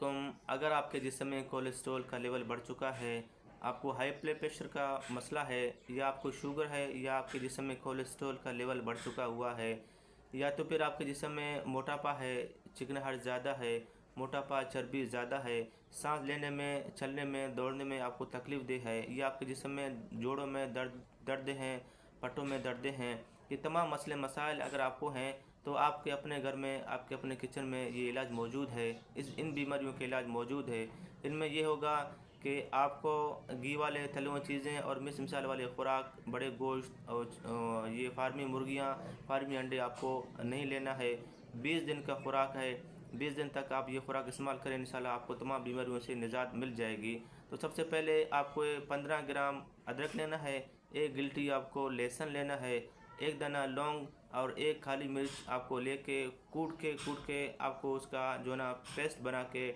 علیکم۔ اگر آپ کے جسم میں کولیسٹرول کا لیول بڑھ چکا ہے، آپ کو ہائی بلڈ پریشر کا مسئلہ ہے، یا آپ کو شوگر ہے، یا آپ کے جسم میں کولیسٹرول کا لیول بڑھ چکا ہوا ہے، یا تو پھر آپ کے جسم میں موٹاپا ہے، چکنہٹ زیادہ ہے، موٹاپا چربی زیادہ ہے، سانس لینے میں، چلنے میں، دوڑنے میں آپ کو تکلیف دہ ہے، یا آپ کے جسم میں جوڑوں میں درد ہیں، پٹوں میں درد ہیں، یہ تمام مسئلے مسائل اگر آپ کو ہیں تو آپ کے اپنے گھر میں، آپ کے اپنے کچن میں یہ علاج موجود ہے۔ ان بیماریوں کے علاج موجود ہے۔ ان میں یہ ہوگا کہ آپ کو گھی والے تلے ہوئے چیزیں اور مرچ مسالے والے خوراک، بڑے گوشت اور یہ فارمی مرغیاں، فارمی انڈے آپ کو نہیں لینا ہے۔ 20 دن کا خوراک ہے، 20 دن تک آپ یہ خوراک استعمال کریں، انشاءاللہ آپ کو تمام بیماریوں سے نجات مل جائے گی۔ تو سب سے پہلے آپ کو 15 گرام ادرک لینا ہے، 1 گلٹی آپ کو لہسن لینا ہے، 1 دانہ لونگ اور 1 کالی مرچ آپ کو لے کے کوٹ کے آپ کو اس کا جو ہے نا پیسٹ بنا کے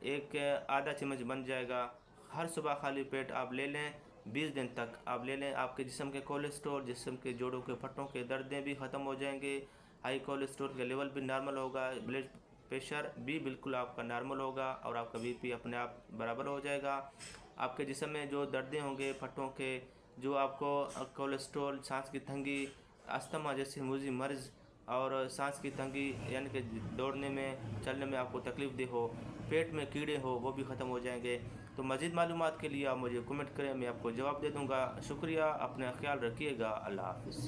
ایک آدھا چمچ بن جائے گا۔ ہر صبح خالی پیٹ آپ لے لیں، 20 دن تک آپ لے لیں، آپ کے جسم کے کولیسٹرول، جسم کے جوڑوں کے پھٹوں کے دردیں بھی ختم ہو جائیں گے، ہائی کولیسٹرول کا لیول بھی نارمل ہوگا، بلڈ پریشر بھی بالکل آپ کا نارمل ہوگا، اور آپ کا بی پی اپنے آپ برابر ہو جائے گا۔ آپ کے جسم میں جو دردیں ہوں گے پھٹوں کے، جو آپ کو کولیسٹرول، سانس کی تنگی، استھما جیسے موذی مرض اور سانس کی تنگی یعنی کہ دوڑنے میں، چلنے میں آپ کو تکلیف دہ ہو، پیٹ میں کیڑے ہو، وہ بھی ختم ہو جائیں گے۔ تو مزید معلومات کے لیے آپ مجھے کمنٹ کریں، میں آپ کو جواب دے دوں گا۔ شکریہ، اپنا خیال رکھیے گا، اللہ حافظ۔